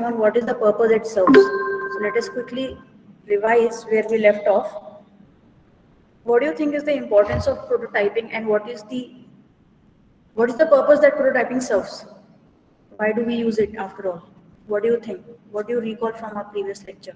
on what is the purpose it serves. So let us quickly revise where we left off. What do you think is the importance of prototyping, and what is the purpose that prototyping serves? Why do we use it after all? What do you think? What do you recall from our previous lecture?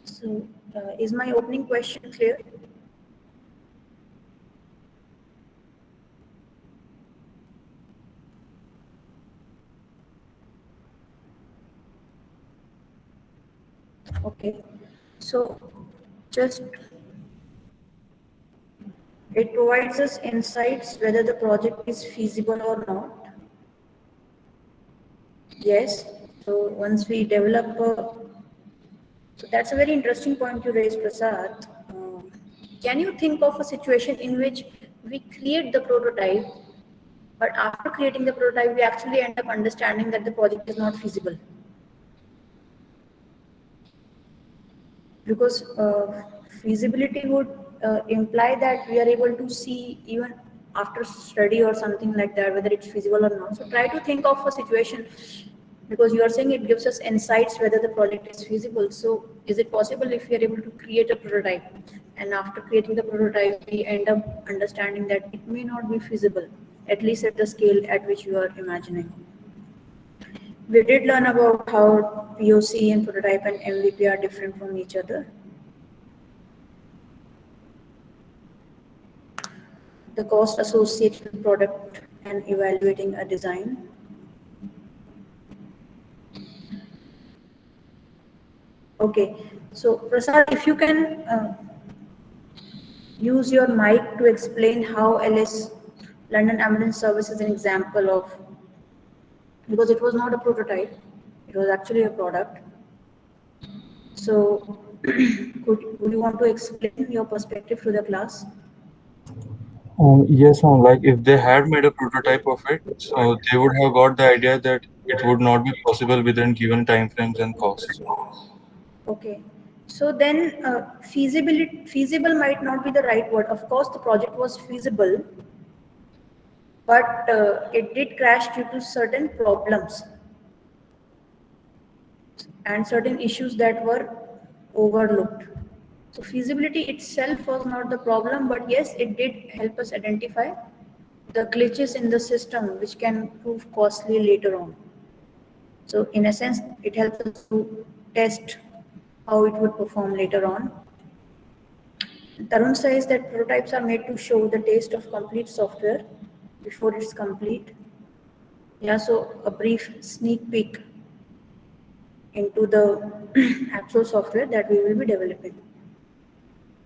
So, is my opening question clear? Okay, so just it provides us insights whether the project is feasible or not. Yes, so once we develop so that's a very interesting point you raised, Prasad. Can you think of a situation in which we create the prototype, but after creating the prototype, we actually end up understanding that the project is not feasible? Because feasibility would imply that we are able to see even after study or something like that whether it's feasible or not. So try to think of a situation, because you are saying it gives us insights whether the project is feasible. So is it possible if we are able to create a prototype, and after creating the prototype we end up understanding that it may not be feasible, at least at the scale at which you are imagining? We did learn about how POC and prototype and MVP are different from each other. The cost associated with product and evaluating a design. Okay, so Prasad, if you can use your mic to explain how LS London Ambulance Service is an example of, because it was not a prototype, it was actually a product. So would you want to explain your perspective to the class? Yes, like if they had made a prototype of it, so they would have got the idea that it would not be possible within given time frames and costs. Okay. So then feasible might not be the right word. Of course, the project was feasible, but it did crash due to certain problems and certain issues that were overlooked. So feasibility itself was not the problem, but yes, it did help us identify the glitches in the system which can prove costly later on. So in a sense, it helps us to test how it would perform later on. Tarun says that prototypes are made to show the taste of complete software before it's complete. Yeah, so a brief sneak peek into the actual software that we will be developing.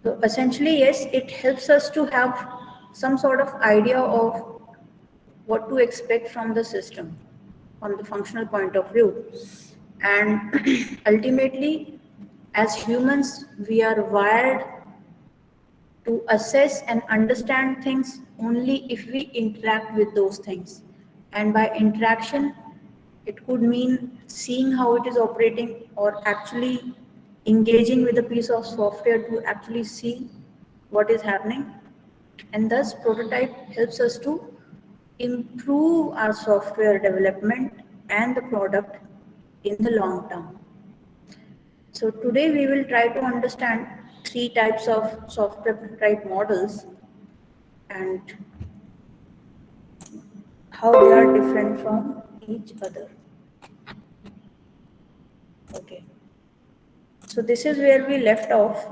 So essentially, yes, it helps us to have some sort of idea of what to expect from the system from the functional point of view. And ultimately, as humans, we are wired to assess and understand things only if we interact with those things. And by interaction, it could mean seeing how it is operating or actually engaging with a piece of software to actually see what is happening. And thus, prototype helps us to improve our software development and the product in the long term. So today we will try to understand three types of software prototype models and how they are different from each other. Okay. So this is where we left off.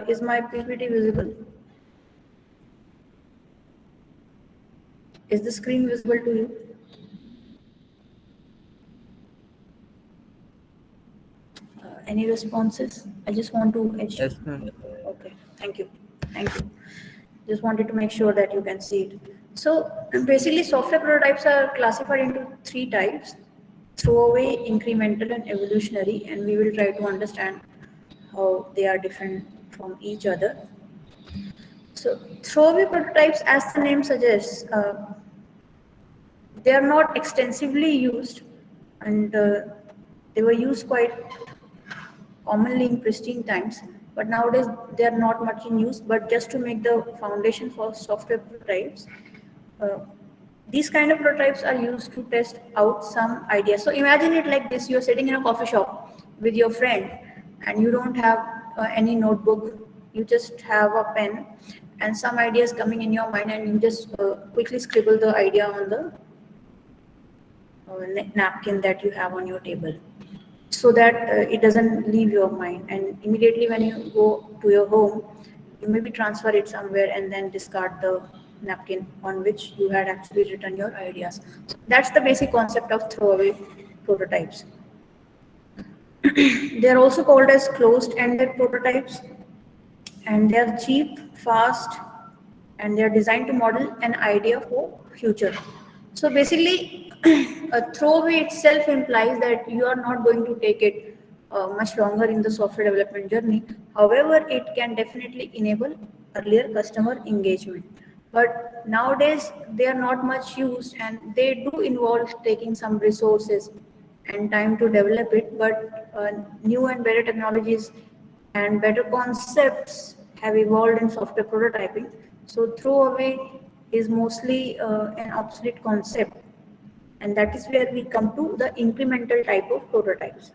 Is my PPT visible? Is the screen visible to you? Any responses? I just want to Yes, ma'am. okay, thank you. Thank you. Just wanted to make sure that you can see it. So basically software prototypes are classified into three types: throwaway, incremental, and evolutionary, and we will try to understand how they are different from each other. So throwaway prototypes, as the name suggests, they are not extensively used, and they were used quite commonly in pristine times, but nowadays they are not much in use. But just to make the foundation for software prototypes, uh, these kind of prototypes are used to test out some ideas. So imagine it like this: you're sitting in a coffee shop with your friend, and you don't have any notebook, you just have a pen and some ideas coming in your mind, and you just quickly scribble the idea on the napkin that you have on your table, so that it doesn't leave your mind, and immediately when you go to your home, you maybe transfer it somewhere and then discard the napkin on which you had actually written your ideas. So that's the basic concept of throwaway prototypes. They are also called as closed-ended prototypes, and they are cheap, fast, and they are designed to model an idea for future. So basically, a throwaway itself implies that you are not going to take it much longer in the software development journey. However, it can definitely enable earlier customer engagement. But nowadays, they are not much used, and they do involve taking some resources and time to develop it. But new and better technologies and better concepts have evolved in software prototyping. So throwaway is mostly an obsolete concept, and that is where we come to the incremental type of prototypes.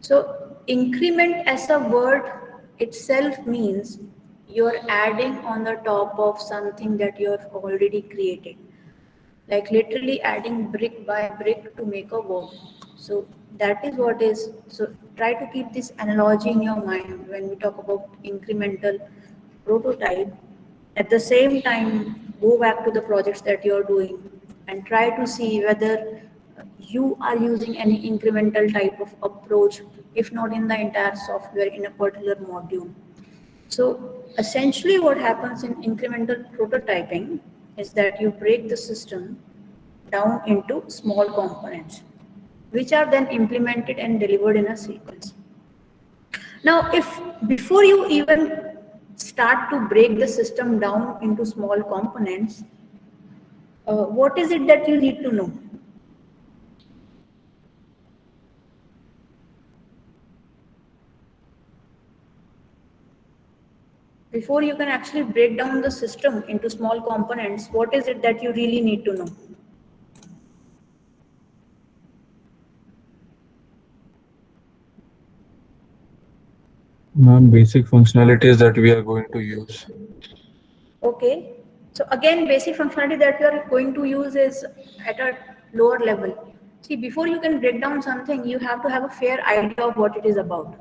So increment as a word itself means you're adding on the top of something that you have already created, like literally adding brick by brick to make a wall. So that is what is, so try to keep this analogy in your mind when we talk about incremental prototype. At the same time, go back to the projects that you're doing and try to see whether you are using any incremental type of approach, if not in the entire software, in a particular module. So essentially what happens in incremental prototyping is that you break the system down into small components, which are then implemented and delivered in a sequence. Now, if before you even start to break the system down into small components, what is it that you need to know? Before you can actually break down the system into small components, what is it that you really need to know? Ma'am, basic functionalities that we are going to use. Okay. So again, basic functionality that you are going to use is at a lower level. See, before you can break down something, you have to have a fair idea of what it is about.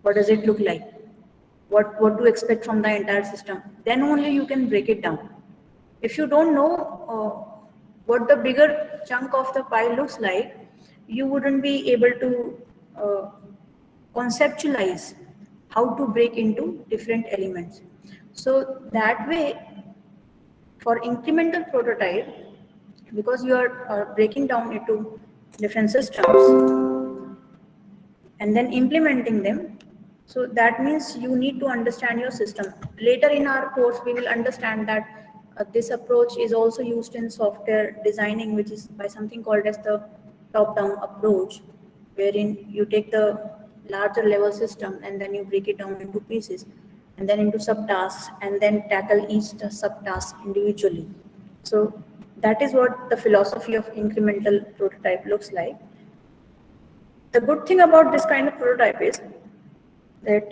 What does it look like? What to expect from the entire system? Then only you can break it down. If you don't know what the bigger chunk of the pie looks like, you wouldn't be able to uh, conceptualize how to break into different elements. So that way, for incremental prototype, because you are breaking down into different systems and then implementing them, so that means you need to understand your system. Later in our course, we will understand that this approach is also used in software designing, which is by something called as the top-down approach, wherein you take the larger level system and then you break it down into pieces and then into subtasks and then tackle each subtask individually. So that is what the philosophy of incremental prototype looks like. The good thing about this kind of prototype is that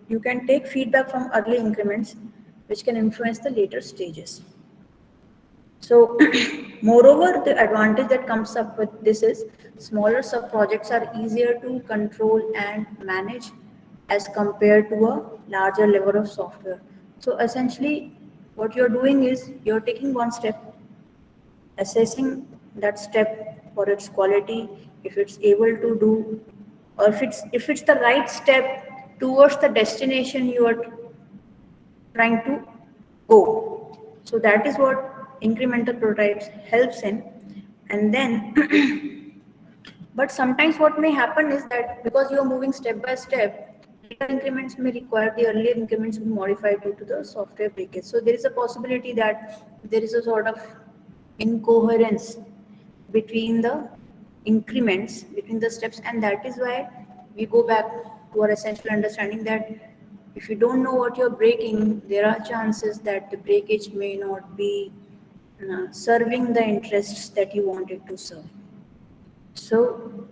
you can take feedback from early increments, which can influence the later stages. So, moreover, the advantage that comes up with this is smaller sub projects are easier to control and manage as compared to a larger level of software. So, essentially, what you're doing is you're taking one step, assessing that step for its quality, if it's able to do, or if it's the right step towards the destination you are trying to go. So that is what incremental prototypes helps in. And then, but sometimes what may happen is that because you are moving step by step, later increments may require the earlier increments to be modified due to the software breakage. So there is a possibility that there is a sort of incoherence between the increments, between the steps, and that is why we go back to our essential understanding that if you don't know what you're breaking, there are chances that the breakage may not be serving the interests that you want it to serve. So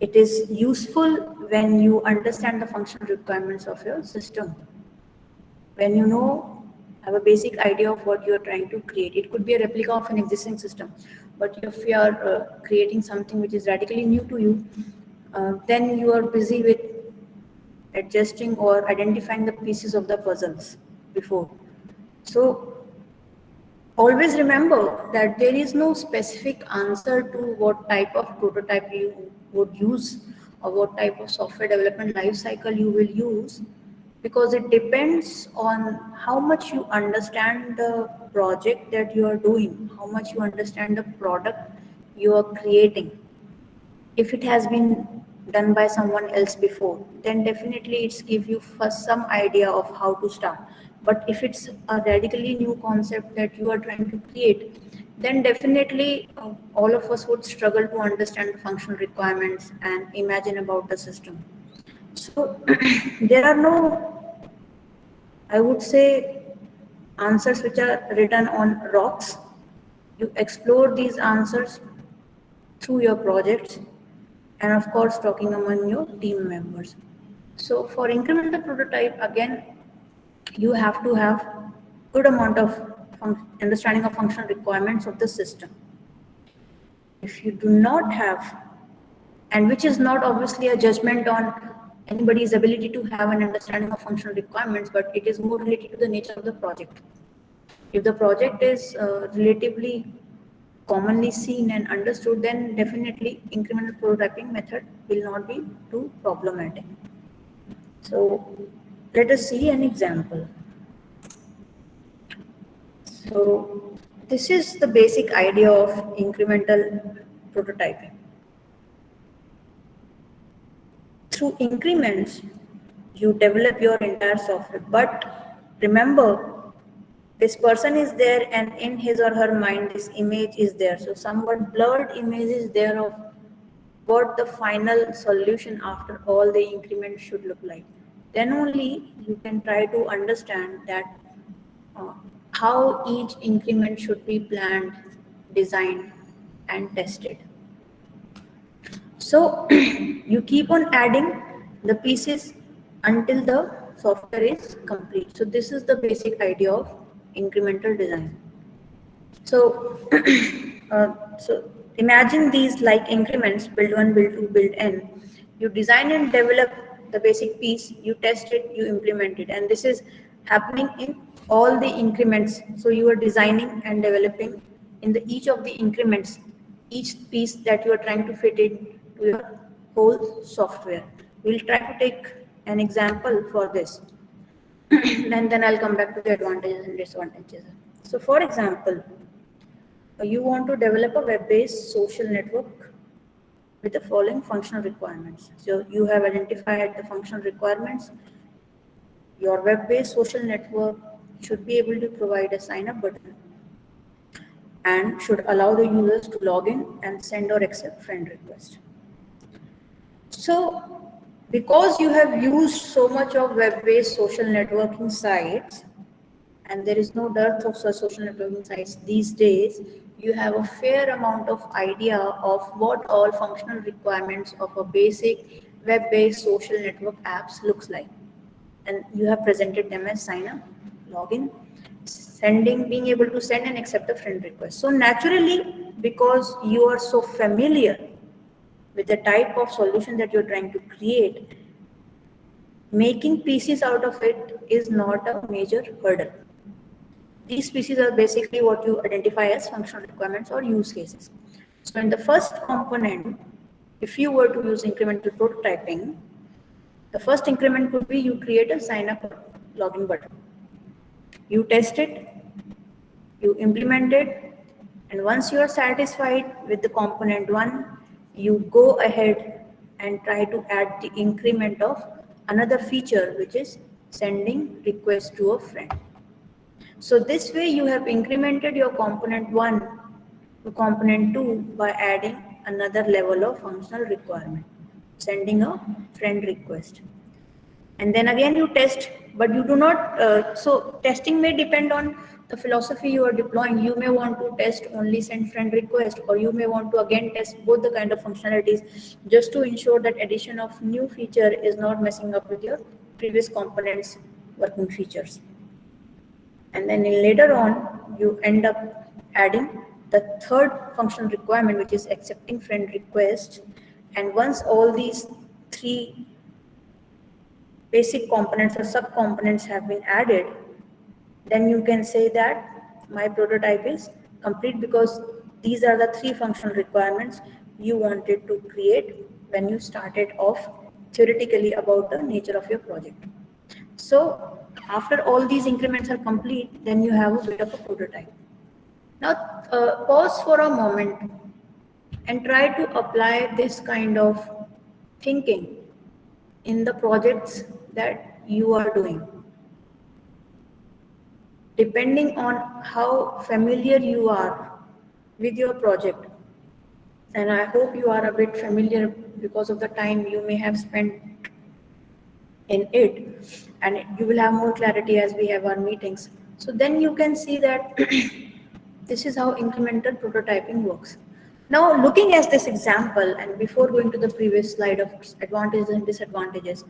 it is useful when you understand the functional requirements of your system. When you know, have a basic idea of what you're trying to create. It could be a replica of an existing system, but if you are creating something which is radically new to you, then you are busy with adjusting or identifying the pieces of the puzzles before. So always remember that there is no specific answer to what type of prototype you would use or what type of software development life cycle you will use, because it depends on how much you understand the project that you are doing, how much you understand the product you are creating. If it has been done by someone else before, then definitely it's give you first some idea of how to start. But if it's a radically new concept that you are trying to create, then definitely all of us would struggle to understand the functional requirements and imagine about the system. So there are no, I would say, answers which are written on rocks. You explore these answers through your projects, and of course talking among your team members. So for incremental prototype, again, you have to have good amount of understanding of functional requirements of the system. If you do not have, and which is not obviously a judgment on anybody's ability to have an understanding of functional requirements, but it is more related to the nature of the project. If the project is relatively commonly seen and understood, then definitely incremental prototyping method will not be too problematic. So let us see an example. So this is the basic idea of incremental prototyping. Through increments, you develop your entire software. But remember, this person is there and in his or her mind this image is there. So somewhat blurred image is there of what the final solution after all the increments should look like. Then only you can try to understand that how each increment should be planned, designed, and tested. So you keep on adding the pieces until the software is complete. So this is the basic idea of incremental design. So, so imagine these like increments: build one, build two, build n. You design and develop the basic piece, you test it, you implement it, and this is happening in all the increments. So you are designing and developing in the each of the increments, each piece that you are trying to fit in to your whole software. We'll try to take an example for this, and then I'll come back to the advantages and disadvantages. So, for example, you want to develop a web-based social network with the following functional requirements. So you have identified the functional requirements. Your web-based social network should be able to provide a sign-up button and should allow the users to log in and send or accept friend requests. So because you have used so much of web-based social networking sites, and there is no dearth of such social networking sites these days, you have a fair amount of idea of what all functional requirements of a basic web-based social network apps looks like. And you have presented them as sign up, login, sending, being able to send and accept a friend request. So naturally, because you are so familiar with the type of solution that you're trying to create, making pieces out of it is not a major hurdle. These pieces are basically what you identify as functional requirements or use cases. So in the first component, if you were to use incremental prototyping, the first increment could be you create a sign up or login button. You test it, you implement it, and once you are satisfied with the component one, you go ahead and try to add the increment of another feature, which is sending request to a friend. So this way you have incremented your component 1 to component 2 by adding another level of functional requirement, sending a friend request. And then again you test, but you do not, so testing may depend on the philosophy you are deploying. You may want to test only send friend request, or you may want to again test both the kind of functionalities just to ensure that addition of new feature is not messing up with your previous components working features. And then later on, you end up adding the third functional requirement, which is accepting friend request. And once all these three basic components or sub-components have been added, then you can say that my prototype is complete, because these are the three functional requirements you wanted to create when you started off theoretically about the nature of your project. So after all these increments are complete, then you have a bit of a prototype. Now pause for a moment and try to apply this kind of thinking in the projects that you are doing. Depending on how familiar you are with your project, and I hope you are a bit familiar because of the time you may have spent in it, and you will have more clarity as we have our meetings. So then you can see that this is how incremental prototyping works. Now, looking at this example, and before going to the previous slide of advantages and disadvantages,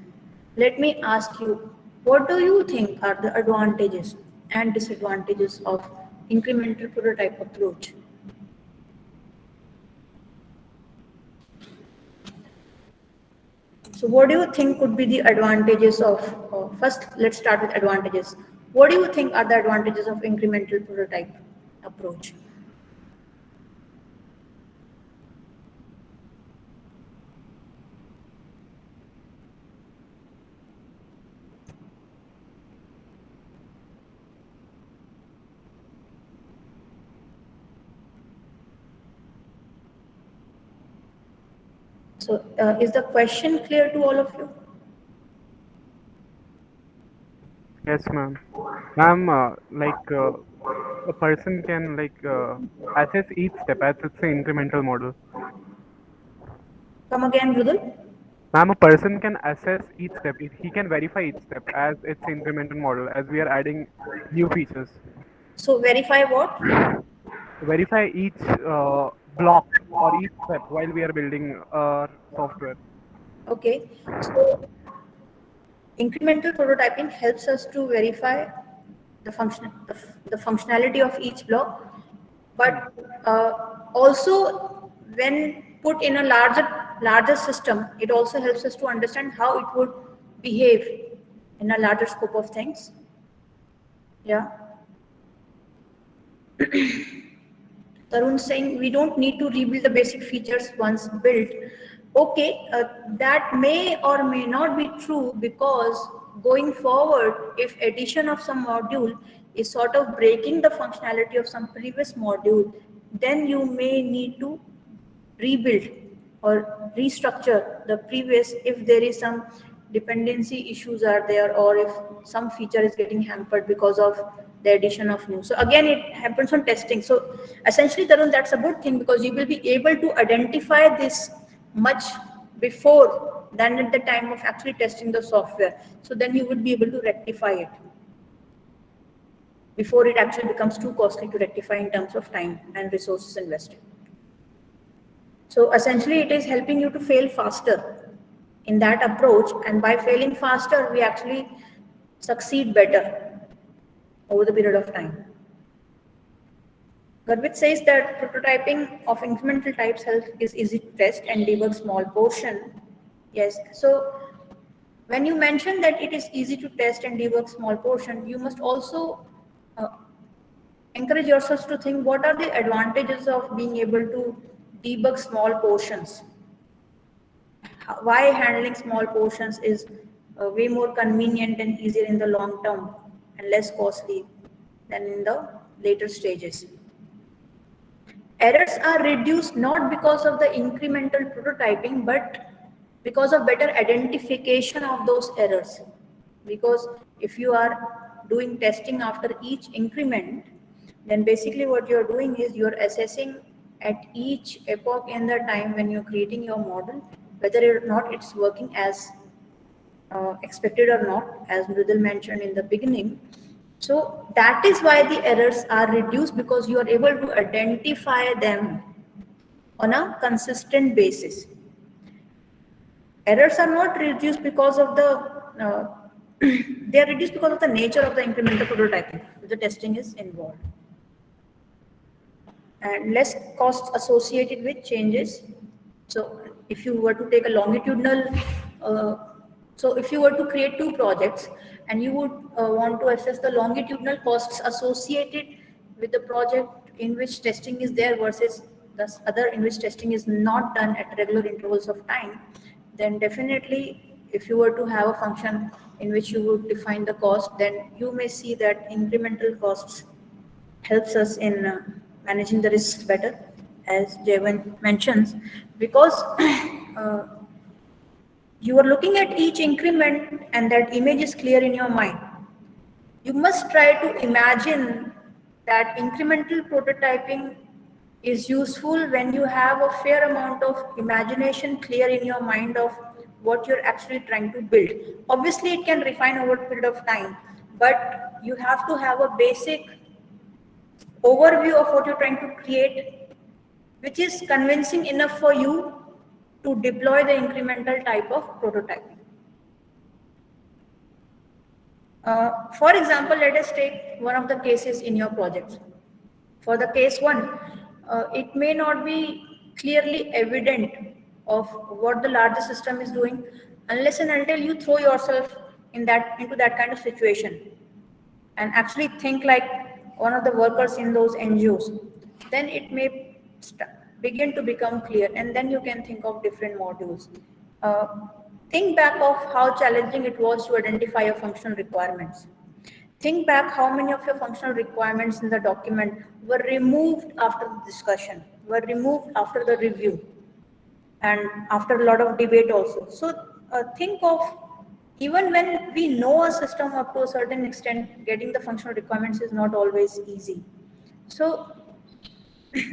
let me ask you, what do you think are the advantages and disadvantages of incremental prototype approach? So what do you think could be the advantages of, first let's start with advantages. What do you think are the advantages of incremental prototype approach? So is the question clear to all of you? Yes, ma'am. Ma'am, a person can assess each step as it's an incremental model. Come again, Rudal. Ma'am, a person can assess each step. He can verify each step as it's an incremental model as we are adding new features. So verify what? Verify each block or each step while we are building our software. Okay. So incremental prototyping helps us to verify the functionality of each block, but also when put in a larger system, it also helps us to understand how it would behave in a larger scope of things. Yeah. Tarun saying we don't need to rebuild the basic features once built. Okay, that may or may not be true, because going forward, if addition of some module is sort of breaking the functionality of some previous module, then you may need to rebuild or restructure the previous if there is some dependency issues are there, or if some feature is getting hampered because of the addition of new. So again, it happens on testing. So essentially, Tarun, that's a good thing, because you will be able to identify this much before than at the time of actually testing the software. So then you would be able to rectify it before it actually becomes too costly to rectify in terms of time and resources invested. So essentially, it is helping you to fail faster in that approach, and by failing faster, we actually succeed better over the period of time. Garvit says that prototyping of incremental types is easy to test and debug small portion. Yes, so when you mention that it is easy to test and debug small portion, you must also encourage yourselves to think what are the advantages of being able to debug small portions. Why handling small portions is way more convenient and easier in the long term and less costly than in the later stages. Errors are reduced not because of the incremental prototyping, but because of better identification of those errors. Because if you are doing testing after each increment, then basically what you're doing is you're assessing at each epoch in the time when you're creating your model, whether or not it's working as expected or not, as Mridul mentioned in the beginning. So that is why the errors are reduced, because you are able to identify them on a consistent basis. Errors are not reduced because of the, they are reduced because of the nature of the incremental prototyping. The testing is involved. And less costs associated with changes. So if you were to take a longitudinal, so if you were to create two projects and you would want to assess the longitudinal costs associated with the project in which testing is there versus the other in which testing is not done at regular intervals of time, then definitely if you were to have a function in which you would define the cost, then you may see that incremental costs helps us in managing the risks better, as Jevan mentions, because you are looking at each increment and that image is clear in your mind. You must try to imagine that incremental prototyping is useful when you have a fair amount of imagination clear in your mind of what you're actually trying to build. Obviously, it can refine over a period of time, but you have to have a basic overview of what you're trying to create, which is convincing enough for you to deploy the incremental type of prototyping. For example, let us take one of the cases in your project. For the case one, it may not be clearly evident of what the larger system is doing unless and until you throw yourself into that kind of situation and actually think like one of the workers in those NGOs. Then it may begin to become clear, and then you can think of different modules. Think back of how challenging it was to identify your functional requirements. Think back how many of your functional requirements in the document were removed after the discussion, were removed after the review, and after a lot of debate also. So think of, even when we know a system up to a certain extent, getting the functional requirements is not always easy. So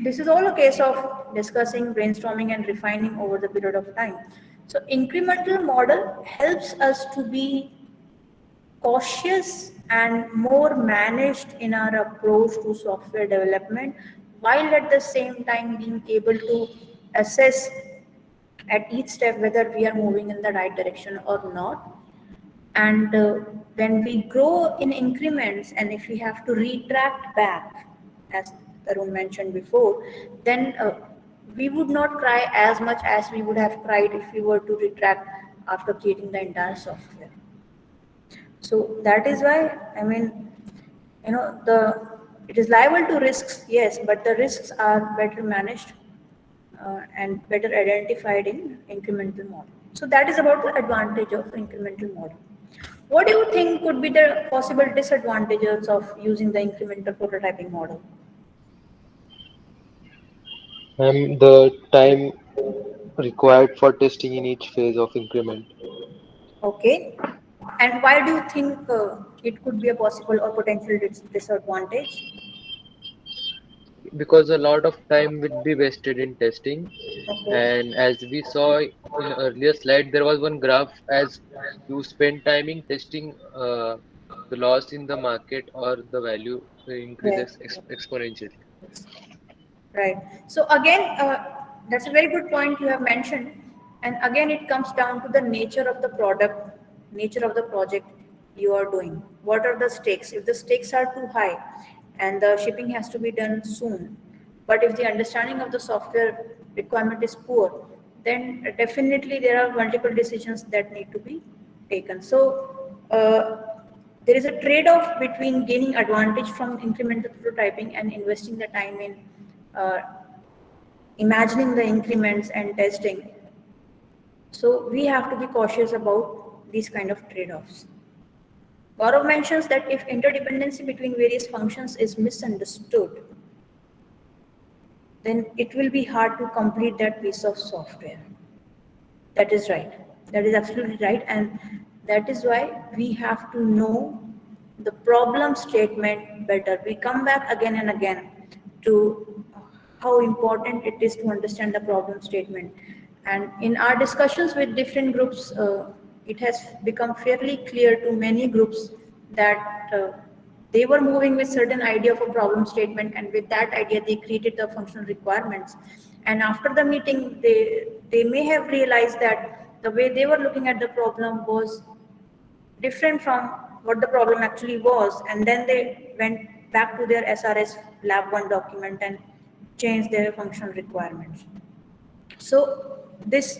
this is all a case of discussing, brainstorming, and refining over the period of time. So incremental model helps us to be cautious and more managed in our approach to software development, while at the same time being able to assess at each step whether we are moving in the right direction or not. And when we grow in increments, and if we have to retract back, as Tarun mentioned before, then we would not cry as much as we would have cried if we were to retract after creating the entire software. So that is why, I mean, it is liable to risks, yes, but the risks are better managed and better identified in incremental model. So that is about the advantage of incremental model. What do you think could be the possible disadvantages of using the incremental prototyping model? The time required for testing in each phase of increment. Okay. And why do you think it could be a possible or potential disadvantage? Because a lot of time will be wasted in testing, Okay. and as we saw in earlier slide, there was one graph. As you spend timing testing, the loss in the market or the value Yes. increases exponentially. Right. So again, that's a very good point you have mentioned. And again, it comes down to the nature of the product, nature of the project you are doing. What are the stakes? If the stakes are too high and the shipping has to be done soon, but if the understanding of the software requirement is poor, then definitely there are multiple decisions that need to be taken. So there is a trade-off between gaining advantage from incremental prototyping and investing the time in uh, imagining the increments and testing. So we have to be cautious about these kind of trade-offs. Gaurav mentions that if interdependency between various functions is misunderstood, then it will be hard to complete that piece of software. That is right. That is absolutely right. And that is why we have to know the problem statement better. We come back again and again to how important it is to understand the problem statement. And in our discussions with different groups, it has become fairly clear to many groups that they were moving with certain idea of a problem statement, and with that idea they created the functional requirements. And after the meeting, they may have realized that the way they were looking at the problem was different from what the problem actually was, and then they went back to their SRS lab 1 document and changed their functional requirements. So this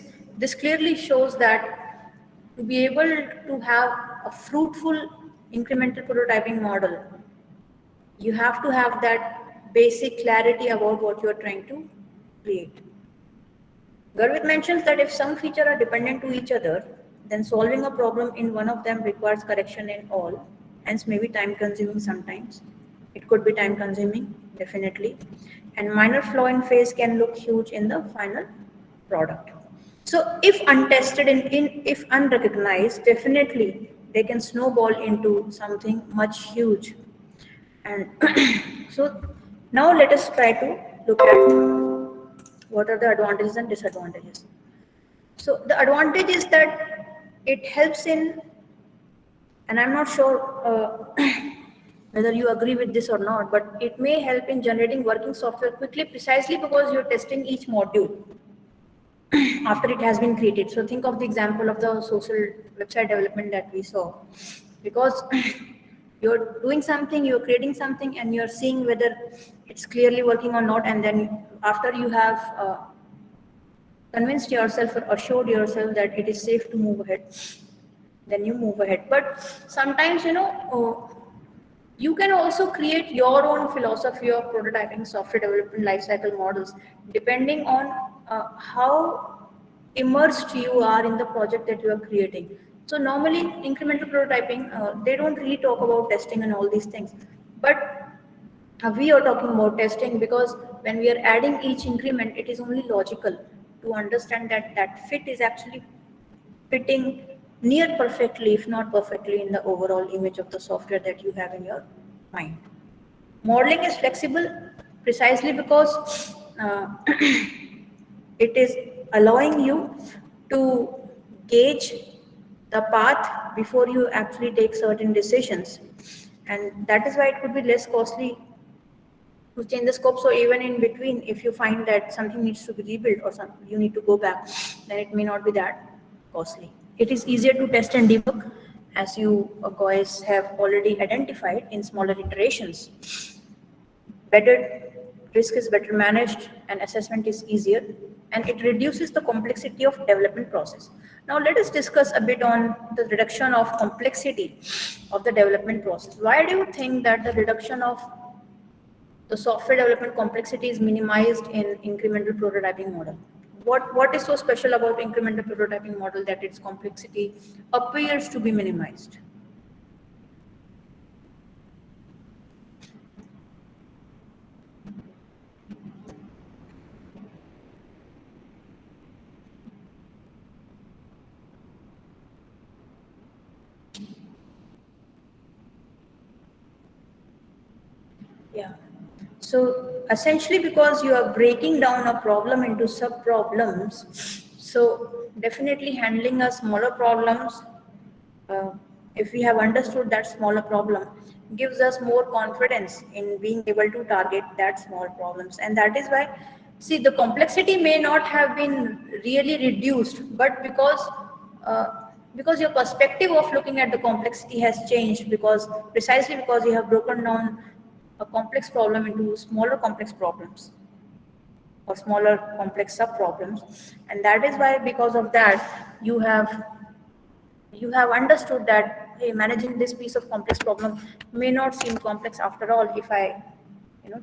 clearly shows that to be able to have a fruitful incremental prototyping model, you have to have that basic clarity about what you are trying to create. Garvit mentions that if some features are dependent to each other, then solving a problem in one of them requires correction in all, hence maybe time consuming sometimes. It could be time consuming, definitely. And minor flaw in phase can look huge in the final product. So if untested and if unrecognized, definitely they can snowball into something much huge. And so now let us try to look at what are the advantages and disadvantages. So the advantage is that it helps in, and I'm not sure whether you agree with this or not, but it may help in generating working software quickly precisely because you're testing each module after it has been created. So think of the example of the social website development that we saw. Because you're doing something, you're creating something, and you're seeing whether it's clearly working or not, and then after you have convinced yourself or assured yourself that it is safe to move ahead, then you move ahead. But sometimes, you can also create your own philosophy of prototyping software development lifecycle models, depending on how immersed you are in the project that you are creating. So normally incremental prototyping, they don't really talk about testing and all these things. But we are talking about testing because when we are adding each increment, it is only logical to understand that that fit is actually fitting near perfectly, if not perfectly, in the overall image of the software that you have in your mind. Modeling is flexible precisely because it is allowing you to gauge the path before you actually take certain decisions. And that is why it could be less costly to change the scope. So even in between, if you find that something needs to be rebuilt or something, you need to go back, then it may not be that costly. It is easier to test and debug, as you guys have already identified, in smaller iterations. Better risk is better managed and assessment is easier, and it reduces the complexity of development process. Now let us discuss a bit on the reduction of complexity of the development process. Why do you think that the reduction of the software development complexity is minimized in incremental prototyping model? What is so special about incremental prototyping model that its complexity appears to be minimized? Yeah. So essentially, because you are breaking down a problem into sub-problems, so definitely handling a smaller problems, uh, if we have understood that smaller problem, gives us more confidence in being able to target that small problems. And that is why, see, the complexity may not have been really reduced, but because your perspective of looking at the complexity has changed, because precisely because you have broken down a complex problem into smaller complex problems or smaller complex sub problems. And that is why, because of that, you have understood that, hey, managing this piece of complex problem may not seem complex after all if I you know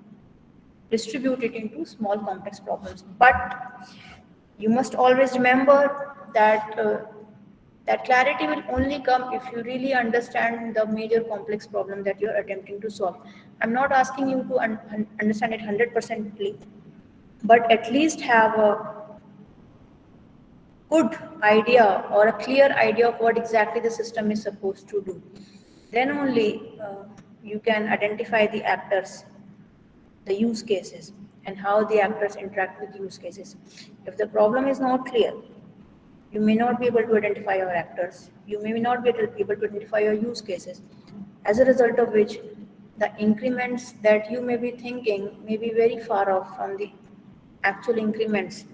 distribute it into small complex problems. But you must always remember that that clarity will only come if you really understand the major complex problem that you're attempting to solve. I'm not asking you to understand it 100%, but at least have a good idea or a clear idea of what exactly the system is supposed to do. then only you can identify the actors, the use cases, and how the actors interact with use cases. If the problem is not clear, you may not be able to identify your actors. You may not be able to identify your use cases. As a result of which, the increments that you may be thinking may be very far off from the actual increments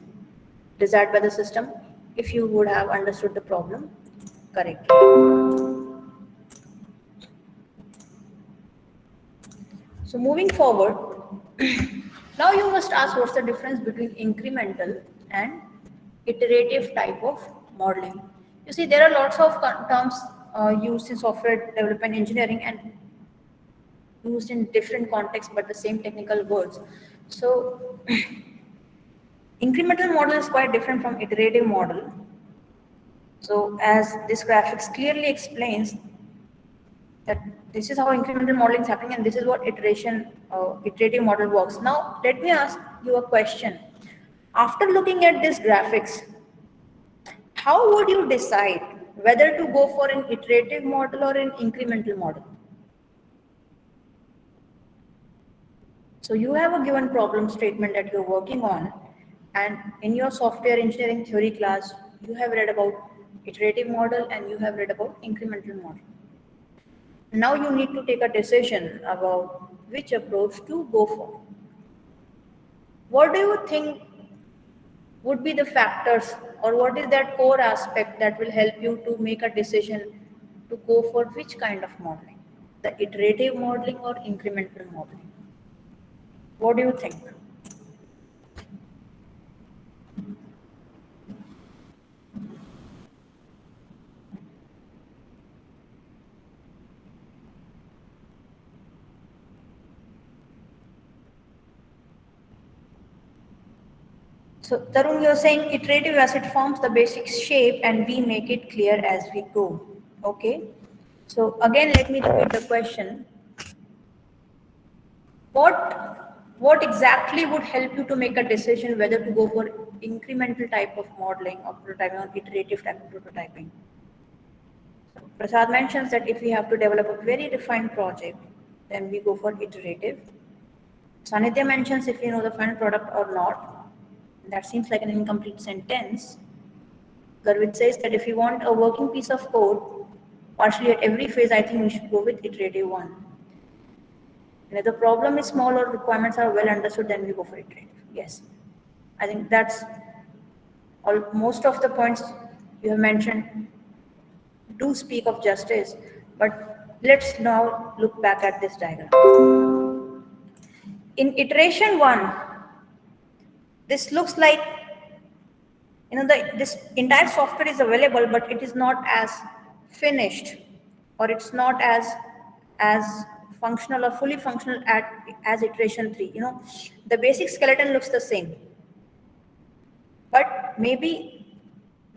desired by the system if you would have understood the problem correctly. So moving forward, now you must ask what's the difference between incremental and iterative type of modeling. You see, there are lots of terms used in software development engineering and used in different contexts, but the same technical words. So incremental model is quite different from iterative model. So as this graphics clearly explains that this is how incremental modeling is happening and this is what iterative model works. Now, let me ask you a question. After looking at this graphics, how would you decide whether to go for an iterative model or an incremental model? So you have a given problem statement that you're working on, and in your software engineering theory class, you have read about iterative model and you have read about incremental model. Now you need to take a decision about which approach to go for. What do you think would be the factors, or what is that core aspect that will help you to make a decision to go for which kind of modeling, the iterative modeling or incremental modeling? What do you think? So Tarun, you're saying iterative as it forms the basic shape and we make it clear as we go. Okay. So again, let me repeat the question. What exactly would help you to make a decision whether to go for incremental type of modeling or prototyping or iterative type of prototyping? So Prasad mentions that if we have to develop a very refined project, then we go for iterative. Sanidhya mentions if we know the final product or not. That seems like an incomplete sentence. Garvit says that if you want a working piece of code, partially at every phase, I think we should go with iterative one. And if the problem is small or requirements are well understood, then we go for iterative. Yes, I think that's all. Most of the points you have mentioned do speak of justice, but let's now look back at this diagram. In iteration 1, this looks like, this entire software is available, but it is not as finished, or it's not as functional or fully functional as iteration 3. The basic skeleton looks the same, but maybe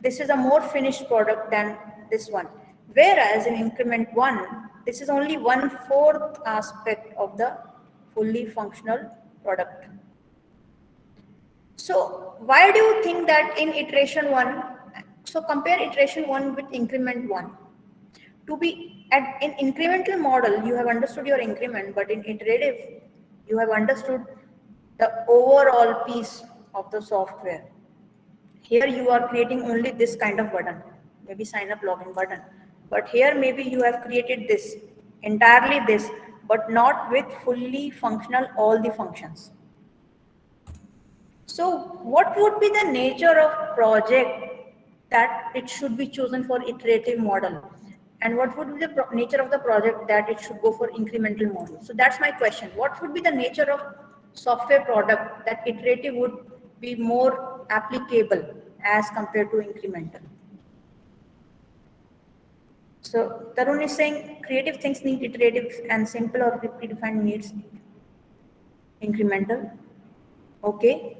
this is a more finished product than this one. Whereas in increment 1, this is only 1/4 aspect of the fully functional product. So why do you think that in iteration 1, so compare iteration 1 with increment 1. In incremental model, you have understood your increment, but in iterative, you have understood the overall piece of the software. Here you are creating only this kind of button, maybe sign up login button. But here maybe you have created this, entirely this, but not with fully functional all the functions. So what would be the nature of project that it should be chosen for iterative model? And what would be the nature of the project that it should go for incremental model? So that's my question. What would be the nature of software product that iterative would be more applicable as compared to incremental? So Tarun is saying creative things need iterative and simple or predefined needs incremental. Okay.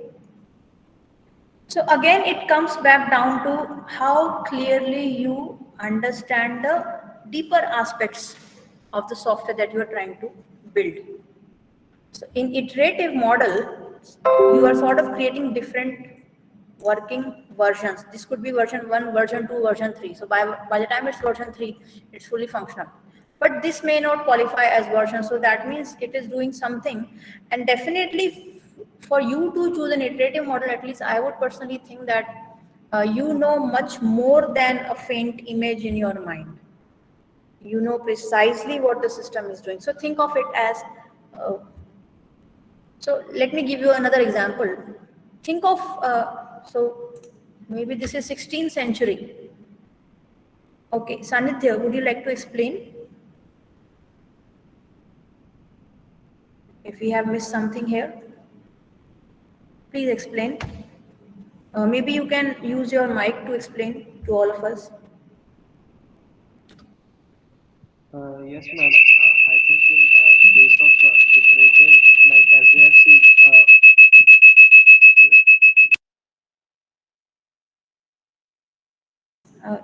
So again, it comes back down to how clearly you understand the deeper aspects of the software that you are trying to build. So in iterative model, you are sort of creating different working versions. This could be version 1, version 2, version 3. So by the time it's version 3, it's fully functional. but this may not qualify as version. So that means it is doing something. And definitely for you to choose an iterative model, at least I would personally think that you know much more than a faint image in your mind. You know precisely what the system is doing. So think of it as, uh, so let me give you another example. Think of, so maybe this is 16th century. Okay, Sanidhya, would you like to explain if we have missed something here? Please explain. Maybe you can use your mic to explain to all of us. Yes, ma'am. I think in case of iterative, like as we have seen,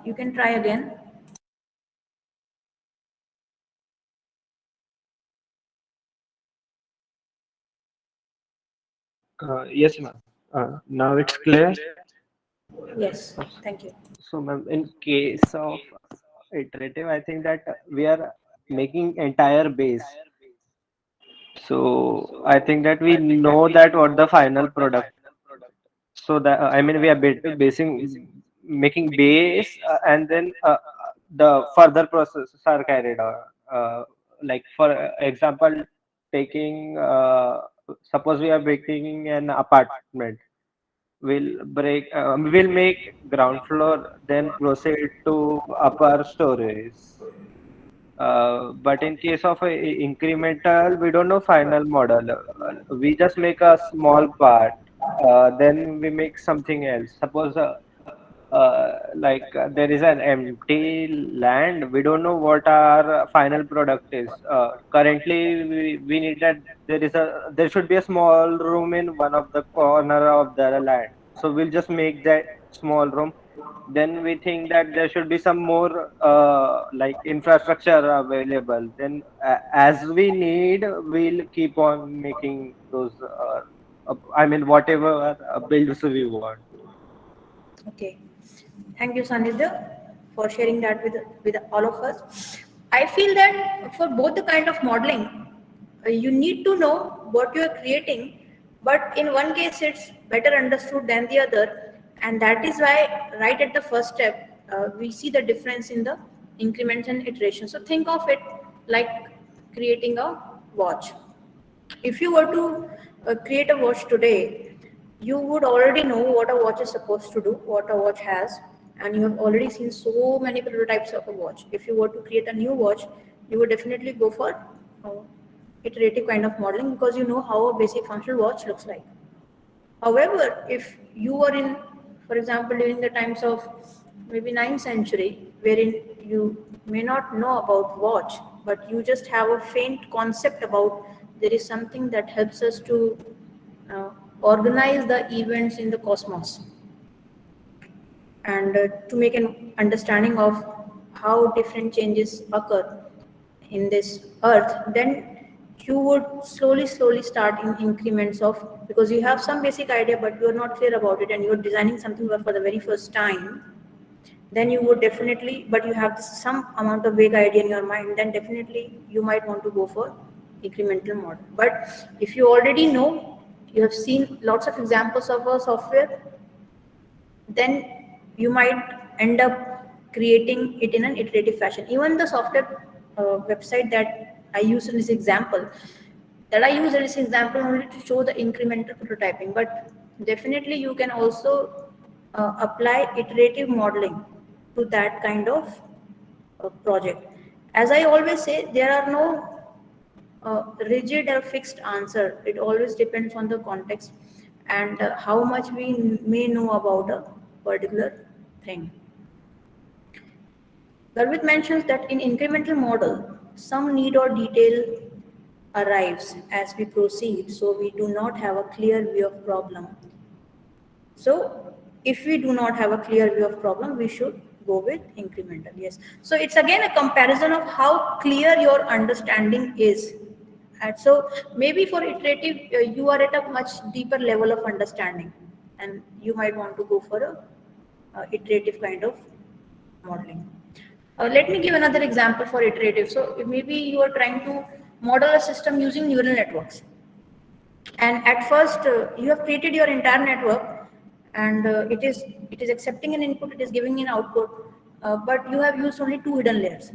You can try again. yes, ma'am. Now it's clear. Yes, thank you. So, ma'am, in case of iterative, I think that we are making entire base. So, I think that we know that what the final product. So that I mean we are basing making base and then the further processes are carried out. Like for example, taking suppose we are making an apartment. We'll make ground floor, then proceed to upper stories. But in case of a incremental, we don't know final model. We just make a small part, then we make something else. Suppose there is an empty land, we don't know what our final product is. Currently, we need that there should be a small room in one of the corner of the land. So we'll just make that small room, then we think that there should be some more like infrastructure available, then as we need we'll keep on making those I mean whatever builds we want. Okay. Thank you, Sanidhya, for sharing that with all of us. I feel that for both the kind of modeling, you need to know what you are creating, but in one case it's better understood than the other, and that is why right at the first step we see the difference in the increments and iterations. So think of it like creating a watch. If you were to create a watch today, you would already know what a watch is supposed to do, what a watch has, and you have already seen so many prototypes of a watch. If you were to create a new watch, you would definitely go for uh, iterative kind of modeling because you know how a basic functional watch looks like. However, if you were in, for example, during the times of maybe 9th century, wherein you may not know about watch, but you just have a faint concept about there is something that helps us to uh, organize the events in the cosmos and to make an understanding of how different changes occur in this earth, then you would slowly start in increments of, because you have some basic idea but you're not clear about it and you're designing something for the very first time, then you would definitely, but you have some amount of vague idea in your mind, then definitely you might want to go for incremental model. But if you already know, you have seen lots of examples of a software, then you might end up creating it in an iterative fashion. Even the software website that I use in this example, only to show the incremental prototyping, but definitely you can also apply iterative modeling to that kind of project. As I always say, there are no rigid or fixed answer. It always depends on the context and how much we may know about a particular thing. Garvit mentions that in incremental model, some need or detail arrives as we proceed, so we do not have a clear view of problem. So if we do not have a clear view of problem, we should go with incremental. Yes. So it's again a comparison of how clear your understanding is. And so maybe for iterative, you are at a much deeper level of understanding, and you might want to go for a iterative kind of modeling. Let me give another example for iterative. So maybe you are trying to model a system using neural networks. And at first, you have created your entire network, and it is accepting an input, it is giving an output, but you have used only two hidden layers.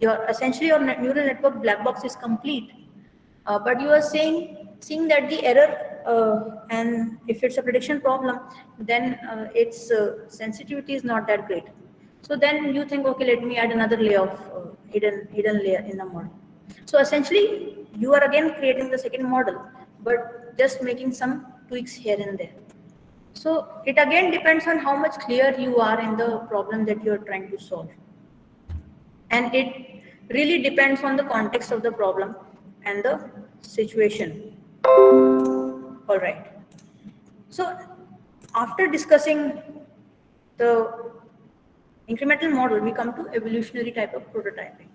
Your essentially your neural network black box is complete, but you are seeing that the error, and if it's a prediction problem, then its sensitivity is not that great. So then you think, okay, let me add another layer of hidden layer in the model. So essentially, you are again creating the second model, but just making some tweaks here and there. So it again depends on how much clear you are in the problem that you are trying to solve. And it really depends on the context of the problem and the situation. All right. So after discussing the incremental model, we come to evolutionary type of prototyping.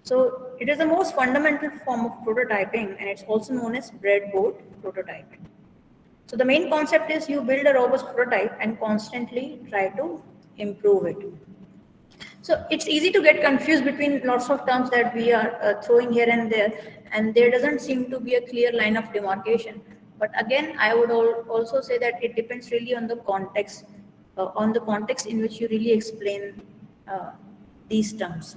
So it is the most fundamental form of prototyping, and it's also known as breadboard prototyping. So the main concept is you build a robust prototype and constantly try to improve it. So it's easy to get confused between lots of terms that we are throwing here and there, and there doesn't seem to be a clear line of demarcation. But again, I would also say that it depends really on the context in which you really explain these terms.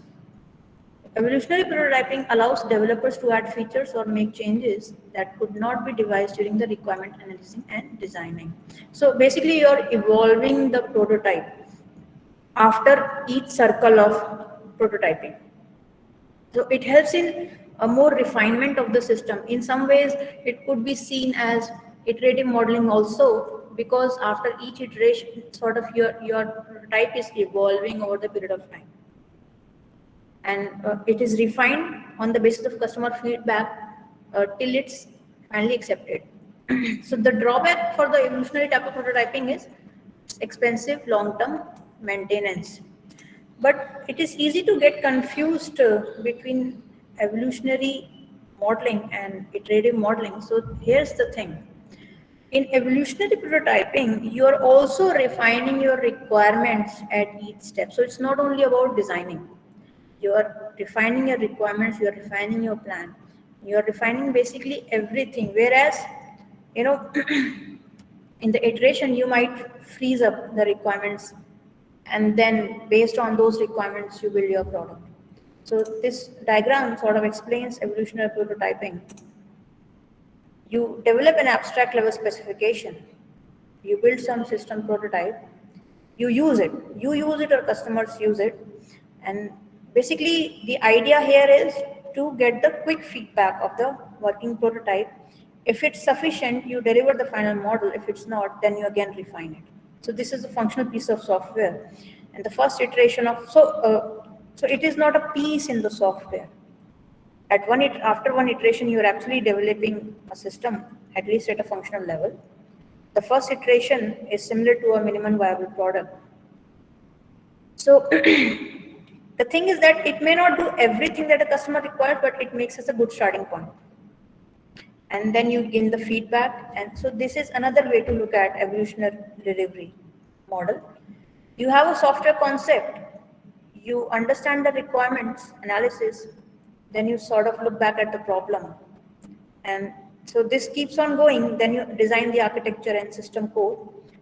Evolutionary prototyping allows developers to add features or make changes that could not be devised during the requirement analysis and designing. So basically, you're evolving the prototype after each circle of prototyping. So it helps in a more refinement of the system. In some ways, it could be seen as iterative modeling also, because after each iteration, sort of your prototype is evolving over the period of time. And it is refined on the basis of customer feedback till it's finally accepted. So the drawback for the evolutionary type of prototyping is expensive long-term maintenance. But it is easy to get confused between evolutionary modeling and iterative modeling. So here's the thing. In evolutionary prototyping, you are also refining your requirements at each step. So it's not only about designing. You are refining your requirements, you are refining your plan. You are refining basically everything. Whereas, in the iteration, you might freeze up the requirements, and then based on those requirements, you build your product. So this diagram sort of explains evolutionary prototyping. You develop an abstract level specification, you build some system prototype, you use it or customers use it. And basically the idea here is to get the quick feedback of the working prototype. If it's sufficient, you deliver the final model. If it's not, then you again refine it. So this is a functional piece of software. And the first iteration of, so it is not a piece in the software. After one iteration, you are actually developing a system, at least at a functional level. The first iteration is similar to a minimum viable product. So the thing is that it may not do everything that a customer requires, but it makes us a good starting point. And then you gain the feedback. And so this is another way to look at evolutionary delivery model. You have a software concept, you understand the requirements analysis, then you sort of look back at the problem. And so this keeps on going, then you design the architecture and system code.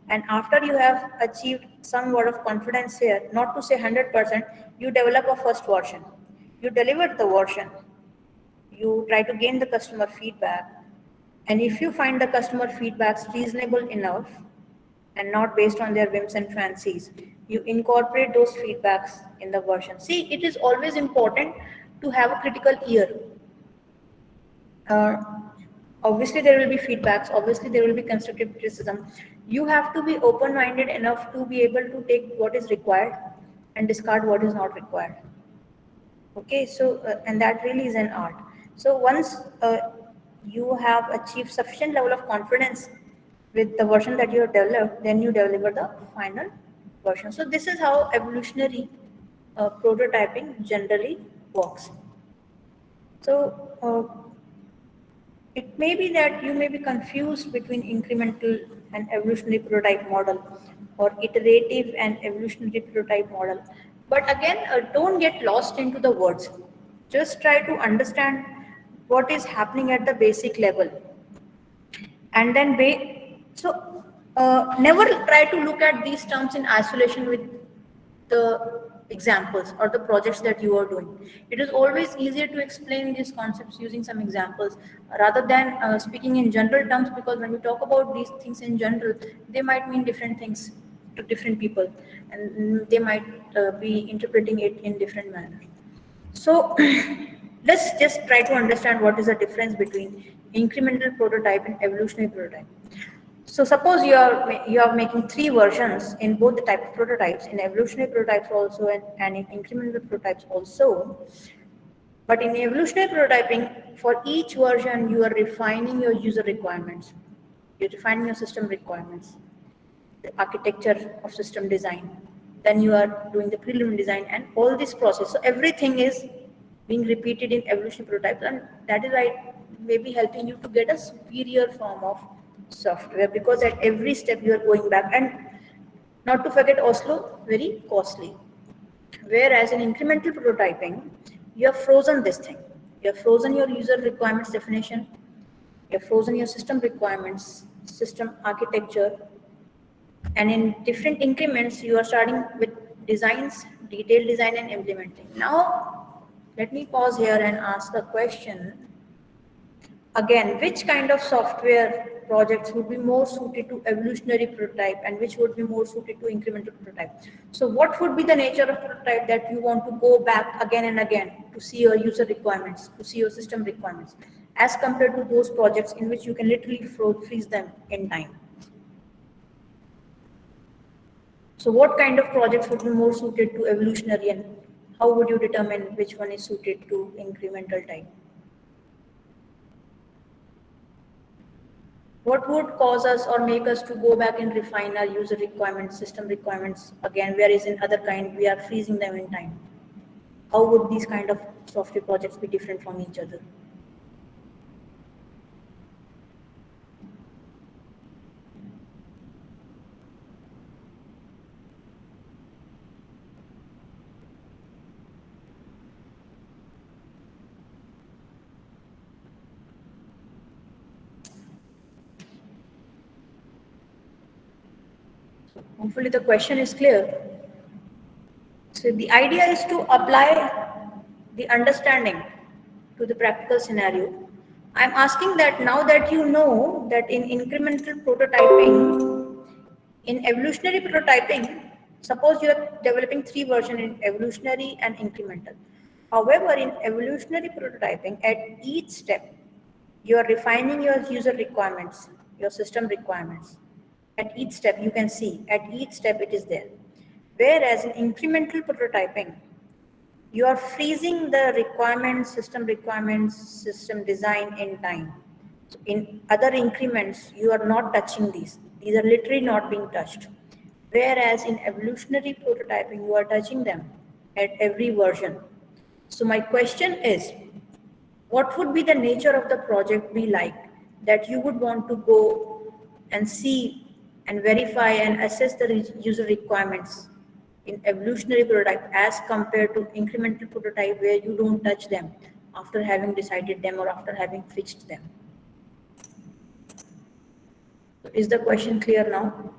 And after you have achieved somewhat of confidence here, not to say 100%, you develop a first version. You deliver the version. You try to gain the customer feedback. And if you find the customer feedbacks reasonable enough and not based on their whims and fancies, you incorporate those feedbacks in the version. See, it is always important to have a critical ear. Obviously, there will be feedbacks. Obviously, there will be constructive criticism. You have to be open-minded enough to be able to take what is required and discard what is not required. Okay, so, and that really is an art. So once you have achieved sufficient level of confidence with the version that you have developed, then you deliver the final version. So this is how evolutionary prototyping generally works. So it may be that you may be confused between incremental and evolutionary prototype model, or iterative and evolutionary prototype model. But again, don't get lost into the words. Just try to understand what is happening at the basic level. And then, never try to look at these terms in isolation with the examples or the projects that you are doing. It is always easier to explain these concepts using some examples rather than speaking in general terms, because when we talk about these things in general, they might mean different things to different people, and they might be interpreting it in different manner. So let's just try to understand what is the difference between incremental prototype and evolutionary prototype. So suppose you are making three versions in both the type of prototypes, in evolutionary prototypes also and in incremental prototypes also. But in evolutionary prototyping, for each version, you are refining your user requirements. You're refining your system requirements, the architecture of system design. Then you are doing the preliminary design and all this process. So everything is being repeated in evolutionary prototypes, and that is why may be helping you to get a superior form of software, because at every step you are going back, and not to forget also very costly. Whereas in incremental prototyping, you have frozen this thing. You have frozen your user requirements definition, you have frozen your system requirements, system architecture, and in different increments, you are starting with designs, detailed design and implementing. Now, let me pause here and ask a question. Again, which kind of software projects would be more suited to evolutionary prototype and which would be more suited to incremental prototype? So what would be the nature of prototype that you want to go back again and again to see your user requirements, to see your system requirements, as compared to those projects in which you can literally freeze them in time? So what kind of projects would be more suited to evolutionary, and how would you determine which one is suited to incremental type? What would cause us or make us to go back and refine our user requirements, system requirements again, whereas in other kind we are freezing them in time? How would these kind of software projects be different from each other? Hopefully the question is clear. So the idea is to apply the understanding to the practical scenario. I'm asking that now that you know that in incremental prototyping, in evolutionary prototyping, suppose you are developing three versions in evolutionary and incremental. However, in evolutionary prototyping, at each step, you are refining your user requirements, your system requirements. At each step, you can see, at each step it is there. Whereas in incremental prototyping, you are freezing the requirements, system design in time. So in other increments, you are not touching these. These are literally not being touched. Whereas in evolutionary prototyping, you are touching them at every version. So my question is, what would be the nature of the project be like that you would want to go and see and verify and assess the user requirements in evolutionary prototype as compared to incremental prototype where you don't touch them after having decided them or after having fixed them? Is the question clear now?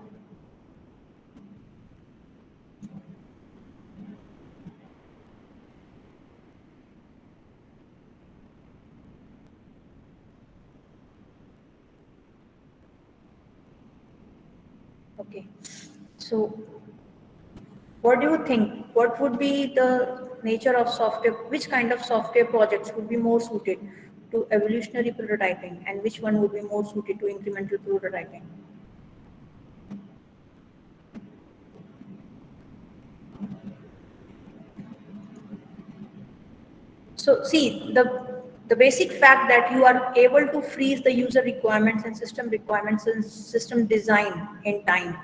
Okay. So what do you think? What would be the nature of software? Which kind of software projects would be more suited to evolutionary prototyping, and which one would be more suited to incremental prototyping? So see, the basic fact that you are able to freeze the user requirements and system design in time,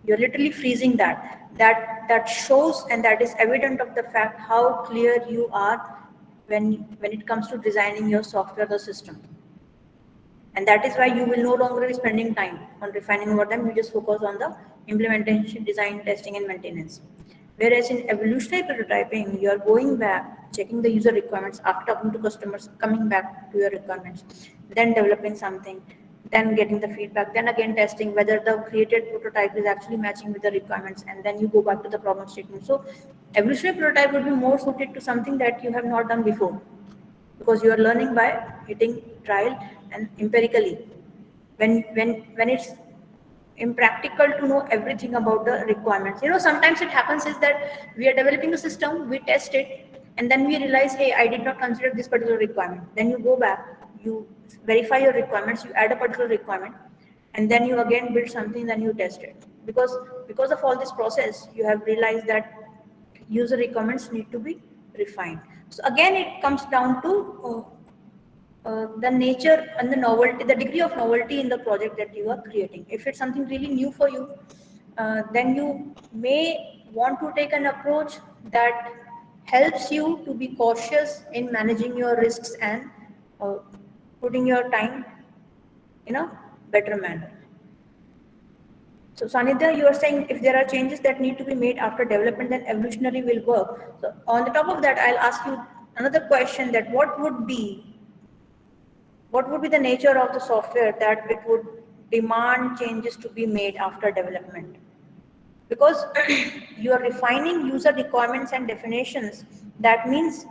you're literally freezing that. That shows, and that is evident of the fact how clear you are when it comes to designing your software or system. And that is why you will no longer be spending time on refining over them. You just focus on the implementation, design, testing, and maintenance. Whereas in evolutionary prototyping, you are going back, checking the user requirements after talking to customers, coming back to your requirements, then developing something, then getting the feedback, then again testing whether the created prototype is actually matching with the requirements, and then you go back to the problem statement. So evolutionary prototype would be more suited to something that you have not done before, because you are learning by hitting trial and empirically. When it's impractical to know everything about the requirements. Sometimes it happens is that we are developing a system, we test it, and then we realize, hey, I did not consider this particular requirement. Then you go back, you verify your requirements, you add a particular requirement, and then you again build something, then you test it. Because of all this process, you have realized that user requirements need to be refined. So again, it comes down to the nature and the novelty, the degree of novelty in the project that you are creating. If it's something really new for you, then you may want to take an approach that helps you to be cautious in managing your risks and putting your time in a better manner. So Sanidhya, you are saying if there are changes that need to be made after development, then evolutionary will work. So on the top of that, I'll ask you another question: that what would be the nature of the software that it would demand changes to be made after development? Because you are refining user requirements and definitions, that means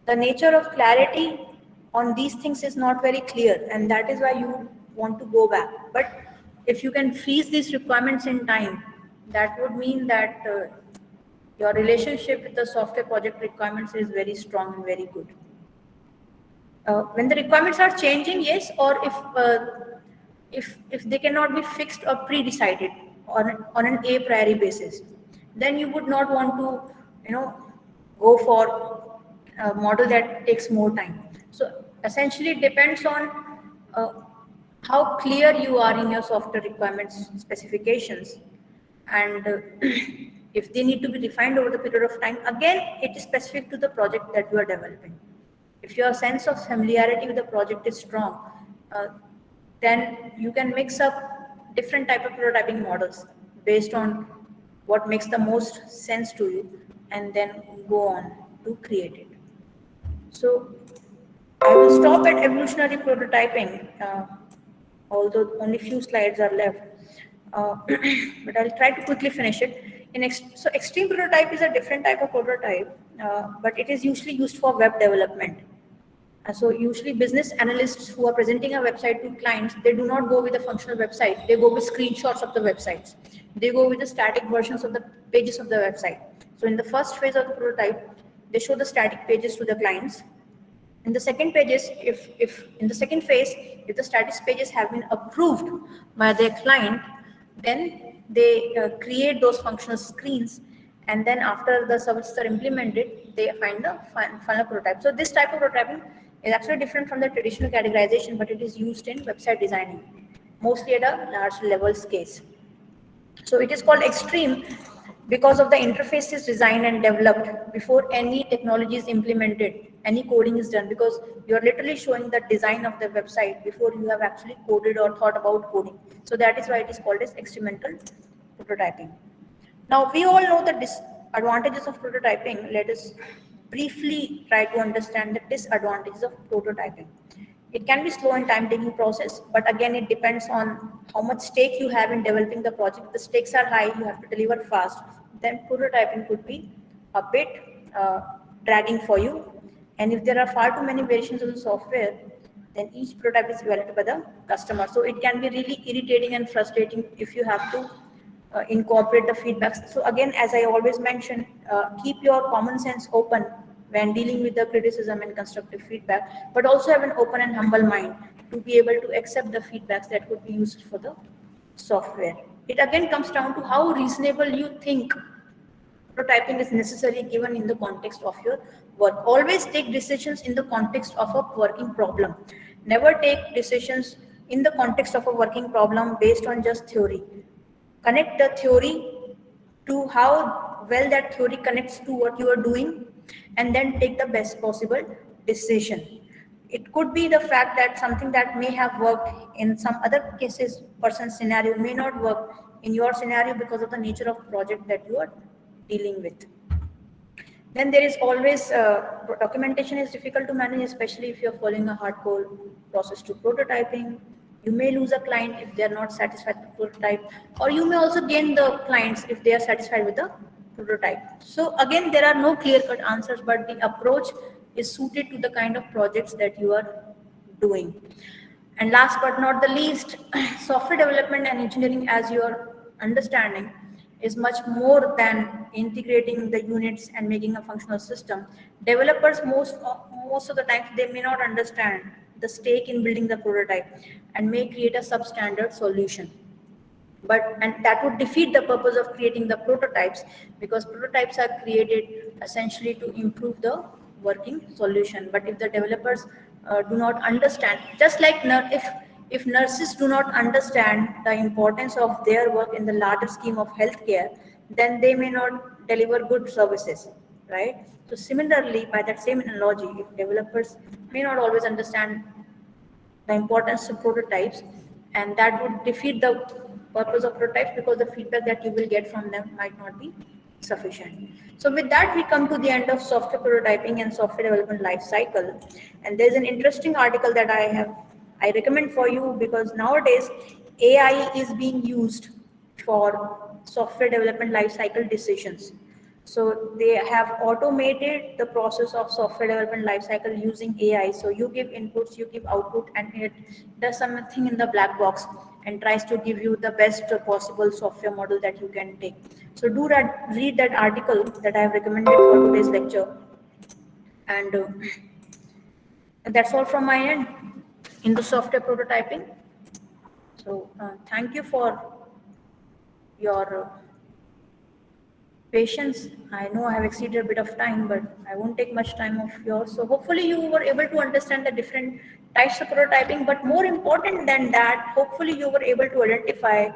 the nature of clarity on these things is not very clear, and that is why you want to go back. But if you can freeze these requirements in time, that would mean that your relationship with the software project requirements is very strong and very good. When the requirements are changing, yes, or if they cannot be fixed or pre-decided on an a priori basis, then you would not want to go for a model that takes more time. So essentially, it depends on how clear you are in your software requirements specifications, and if they need to be defined over the period of time. Again, it is specific to the project that you are developing. If your sense of familiarity with the project is strong, then you can mix up different type of prototyping models based on what makes the most sense to you, and then go on to create it. So I will stop at evolutionary prototyping, although only few slides are left. But I'll try to quickly finish it. So extreme prototype is a different type of prototype, but it is usually used for web development. So usually business analysts who are presenting a website to clients, they do not go with a functional website. They go with screenshots of the websites. They go with the static versions of the pages of the website. So in the first phase of the prototype, they show the static pages to the clients. In the second pages, if in the second phase, if the static pages have been approved by their client, then they create those functional screens, and then after the services are implemented, they find the final prototype. So this type of prototyping is actually different from the traditional categorization, but it is used in website designing, mostly at a large level scale. So it is called extreme because of the interface is designed and developed before any technology is implemented, any coding is done, because you are literally showing the design of the website before you have actually coded or thought about coding. So that is why it is called as experimental prototyping. Now we all know the disadvantages of prototyping. Let us briefly try to understand the disadvantages of prototyping. It can be slow and time-taking process, but again, it depends on how much stake you have in developing the project. If the stakes are high, you have to deliver fast. Then prototyping could be a bit dragging for you. And if there are far too many variations of the software, then each prototype is evaluated by the customer. So it can be really irritating and frustrating if you have to incorporate the feedbacks. So again, as I always mention, keep your common sense open when dealing with the criticism and constructive feedback, but also have an open and humble mind to be able to accept the feedbacks that could be used for the software. It again comes down to how reasonable you think prototyping is necessary given in the context of your work. Always take decisions in the context of a working problem. Never take decisions in the context of a working problem based on just theory. Connect the theory to how well that theory connects to what you are doing, and then take the best possible decision. It could be the fact that something that may have worked in some other cases, person's scenario may not work in your scenario because of the nature of project that you are dealing with. Then there is always documentation is difficult to manage, especially if you're following a hardcore process to prototyping. You may lose a client if they're not satisfied with the prototype, or you may also gain the clients if they are satisfied with the prototype. So again, there are no clear-cut answers, but the approach is suited to the kind of projects that you are doing. And last but not the least, software development and engineering, as your understanding, is much more than integrating the units and making a functional system. Developers, most of the times, they may not understand the stake in building the prototype and may create a substandard solution. And that would defeat the purpose of creating the prototypes, because prototypes are created essentially to improve the working solution. But if the developers do not understand, just like if nurses do not understand the importance of their work in the larger scheme of healthcare, then they may not deliver good services, right? So similarly, by that same analogy, if developers may not always understand the importance of prototypes, and that would defeat the purpose of prototypes, because the feedback that you will get from them might not be sufficient. So with that, we come to the end of software prototyping and software development life cycle. And there's an interesting article that I recommend for you, because nowadays AI is being used for software development life cycle decisions. So they have automated the process of software development lifecycle using AI. So you give inputs, you give output, and it does something in the black box and tries to give you the best possible software model that you can take. So read that article that I have recommended for today's lecture. And that's all from my end in the software prototyping. So thank you for your patience. I know I have exceeded a bit of time, but I won't take much time of yours. So hopefully you were able to understand the different types of prototyping, but more important than that, hopefully you were able to identify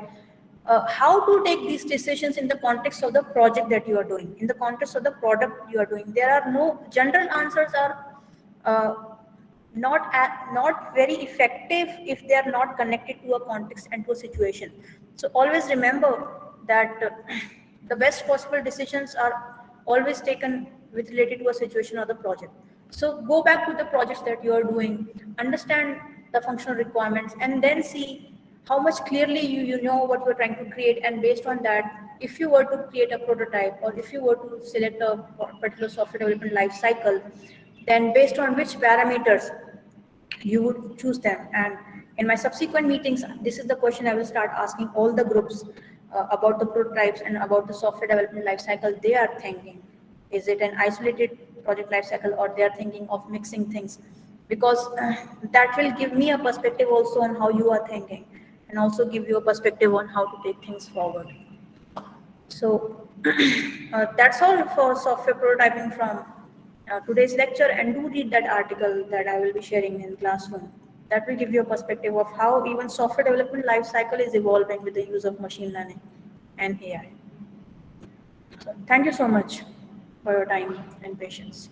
how to take these decisions in the context of the project that you are doing, in the context of the product you are doing. There are no general answers are not very effective if they are not connected to a context and to a situation. So always remember that the best possible decisions are always taken with related to a situation or the project. So go back to the projects that you are doing, understand the functional requirements, and then see how much clearly you know what you're trying to create. And based on that, if you were to create a prototype, or if you were to select a particular software development life cycle, then based on which parameters you would choose them. And in my subsequent meetings, this is the question I will start asking all the groups about the prototypes and about the software development lifecycle they are thinking. Is it an isolated project lifecycle, or they are thinking of mixing things? Because that will give me a perspective also on how you are thinking, and also give you a perspective on how to take things forward. So that's all for software prototyping from today's lecture. And do read that article that I will be sharing in classroom. That will give you a perspective of how even software development life cycle is evolving with the use of machine learning and AI. So thank you so much for your time and patience.